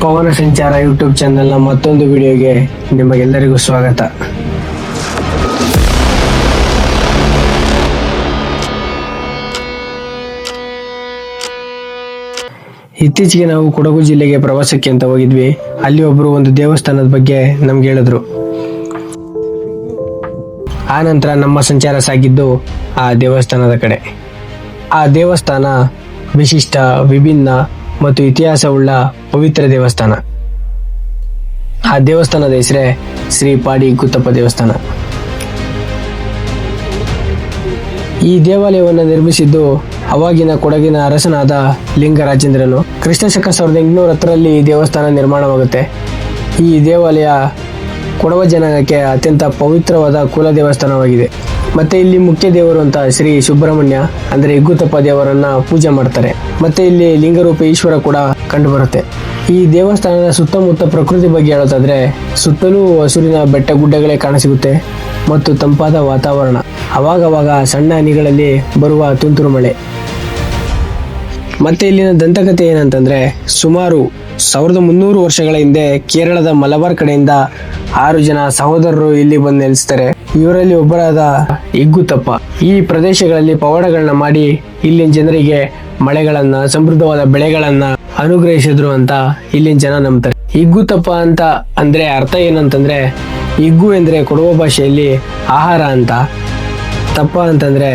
ಪವನ ಸಂಚಾರ ಯೂಟ್ಯೂಬ್ ಚಾನೆಲ್ನ ಮತ್ತೊಂದು ವಿಡಿಯೋಗೆ ನಿಮಗೆಲ್ಲರಿಗೂ ಸ್ವಾಗತ. ಇತ್ತೀಚೆಗೆ ನಾವು ಕೊಡಗು ಜಿಲ್ಲೆಗೆ ಪ್ರವಾಸಕ್ಕೆ ಅಂತ ಹೋಗಿದ್ವಿ. ಅಲ್ಲಿ ಒಬ್ಬರು ಒಂದು ದೇವಸ್ಥಾನದ ಬಗ್ಗೆ ನಮ್ಗೆ ಹೇಳಿದ್ರು. ಆ ನಂತರ ನಮ್ಮ ಸಂಚಾರ ಸಾಗಿದ್ದು ಆ ದೇವಸ್ಥಾನದ ಕಡೆ. ಆ ದೇವಸ್ಥಾನ ವಿಶಿಷ್ಟ, ವಿಭಿನ್ನ ಮತ್ತು ಇತಿಹಾಸವುಳ್ಳ ಪವಿತ್ರ ದೇವಸ್ಥಾನ. ಆ ದೇವಸ್ಥಾನದ ಹೆಸರೇ ಶ್ರೀ ಪಾಡಿ ಇಗ್ಗುತ್ತಪ್ಪ ದೇವಸ್ಥಾನ. ಈ ದೇವಾಲಯವನ್ನು ನಿರ್ಮಿಸಿದ್ದು ಅವಾಗಿನ ಕೊಡಗಿನ ಅರಸನಾದ ಲಿಂಗರಾಜೇಂದ್ರನು. ಕ್ರಿಸ್ತಶಕ 1810ರಲ್ಲಿ ಈ ದೇವಸ್ಥಾನ ನಿರ್ಮಾಣವಾಗುತ್ತೆ. ಈ ದೇವಾಲಯ ಕೊಡವ ಜನಾಂಗಕ್ಕೆ ಅತ್ಯಂತ ಪವಿತ್ರವಾದ ಕುಲ ದೇವಸ್ಥಾನವಾಗಿದೆ. ಮತ್ತೆ ಇಲ್ಲಿ ಮುಖ್ಯ ದೇವರು ಅಂತ ಶ್ರೀ ಸುಬ್ರಹ್ಮಣ್ಯ ಅಂದ್ರೆ ಇಗ್ಗುತ್ತಪ್ಪ ದೇವರನ್ನ ಪೂಜೆ ಮಾಡ್ತಾರೆ. ಮತ್ತೆ ಇಲ್ಲಿ ಲಿಂಗರೂಪ ಈಶ್ವರ ಕೂಡ ಕಂಡು ಬರುತ್ತೆ. ಈ ದೇವಸ್ಥಾನದ ಸುತ್ತಮುತ್ತ ಪ್ರಕೃತಿ ಬಗ್ಗೆ ಹೇಳೋದಾದ್ರೆ ಸುತ್ತಲೂ ಹಸುರಿನ ಬೆಟ್ಟ ಗುಡ್ಡಗಳೇ ಕಾಣಸಿಗುತ್ತೆ ಮತ್ತು ತಂಪಾದ ವಾತಾವರಣ. ಅವಾಗವಾಗ ಸಣ್ಣ ಹನಿಗಳಲ್ಲಿ ಬರುವ ತುಂತುರು ಮಳೆ. ಮತ್ತೆ ಇಲ್ಲಿನ ದಂತಕಥೆ ಏನಂತಂದ್ರೆ, ಸುಮಾರು 1300 ವರ್ಷಗಳ ಹಿಂದೆ ಕೇರಳದ ಮಲಬಾರ್ ಕಡೆಯಿಂದ 6 ಜನ ಸಹೋದರರು ಇಲ್ಲಿ ಬಂದು ನೆಲೆಸ್ತಾರೆ. ಇವರಲ್ಲಿ ಒಬ್ಬರಾದ ಇಗ್ಗುತ್ತಪ್ಪ ಈ ಪ್ರದೇಶಗಳಲ್ಲಿ ಪವಾಡಗಳನ್ನ ಮಾಡಿ ಇಲ್ಲಿನ ಜನರಿಗೆ ಮಳೆಗಳನ್ನ, ಸಮೃದ್ಧವಾದ ಬೆಳೆಗಳನ್ನ ಅನುಗ್ರಹಿಸಿದ್ರು ಅಂತ ಇಲ್ಲಿನ ಜನ ನಂಬ್ತಾರೆ. ಇಗ್ಗುತ್ತಪ್ಪ ಅಂತ ಅಂದ್ರೆ ಅರ್ಥ ಏನಂತಂದ್ರೆ, ಇಗ್ಗು ಎಂದ್ರೆ ಕೊಡುವ ಭಾಷೆಯಲ್ಲಿ ಆಹಾರ ಅಂತ, ತಪ್ಪ ಅಂತಂದ್ರೆ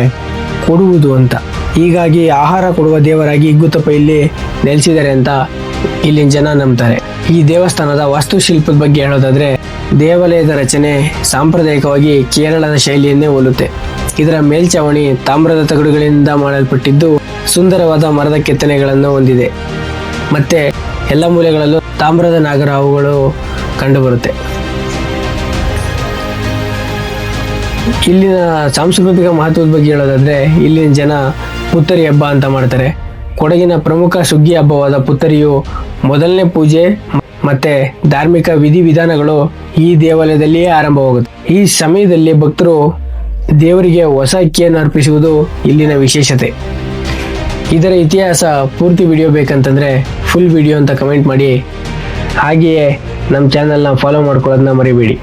ಕೊಡುವುದು ಅಂತ. ಹೀಗಾಗಿ ಆಹಾರ ಕೊಡುವ ದೇವರಾಗಿ ಇಗ್ಗುತ್ತಪ್ಪ ಇಲ್ಲಿ ನೆಲೆಸಿದ್ದಾರೆ ಅಂತ ಇಲ್ಲಿನ ಜನ ನಂಬ್ತಾರೆ. ಈ ದೇವಸ್ಥಾನದ ವಾಸ್ತುಶಿಲ್ಪದ ಬಗ್ಗೆ ಹೇಳೋದಾದ್ರೆ, ದೇವಾಲಯದ ರಚನೆ ಸಾಂಪ್ರದಾಯಿಕವಾಗಿ ಕೇರಳದ ಶೈಲಿಯನ್ನೇ ಹೋಲುತ್ತೆ. ಇದರ ಮೇಲ್ಛಾವಣಿ ತಾಮ್ರದ ತಗಡುಗಳಿಂದ ಮಾಡಲ್ಪಟ್ಟಿದ್ದು ಸುಂದರವಾದ ಮರದ ಕೆತ್ತನೆಗಳನ್ನು ಹೊಂದಿದೆ. ಮತ್ತೆ ಎಲ್ಲ ಮೂಲೆಗಳಲ್ಲೂ ತಾಮ್ರದ ನಾಗರಹಾವುಗಳು ಕಂಡುಬರುತ್ತೆ. ಇಲ್ಲಿನ ಸಾಂಸ್ಕೃತಿಕ ಮಹತ್ವದ ಬಗ್ಗೆ ಹೇಳೋದಾದ್ರೆ, ಇಲ್ಲಿನ ಜನ ಪುತ್ತರಿ ಹಬ್ಬ ಅಂತ ಮಾಡ್ತಾರೆ. ಕೊಡಗಿನ ಪ್ರಮುಖ ಸುಗ್ಗಿ ಹಬ್ಬವಾದ ಪುತ್ತರಿಯು ಮೊದಲನೇ ಪೂಜೆ ಮತ್ತೆ ಧಾರ್ಮಿಕ ವಿಧಿವಿಧಾನಗಳು ಈ ದೇವಾಲಯದಲ್ಲಿಯೇ ಆರಂಭವಾಗುತ್ತೆ. ಈ ಸಮಯದಲ್ಲಿ ಭಕ್ತರು ದೇವರಿಗೆ ಹೊಸ ಅಕ್ಕಿಯನ್ನು ಅರ್ಪಿಸುವುದು ಇಲ್ಲಿನ ವಿಶೇಷತೆ. ಇದರ ಇತಿಹಾಸ ಪೂರ್ತಿ ವಿಡಿಯೋ ಬೇಕಂತಂದ್ರೆ ಫುಲ್ ವಿಡಿಯೋ ಅಂತ ಕಮೆಂಟ್ ಮಾಡಿ. ಹಾಗೆಯೇ ನಮ್ಮ ಚಾನೆಲ್ನ ಫಾಲೋ ಮಾಡ್ಕೊಳ್ಳೋದನ್ನ ಮರಿಬೇಡಿ.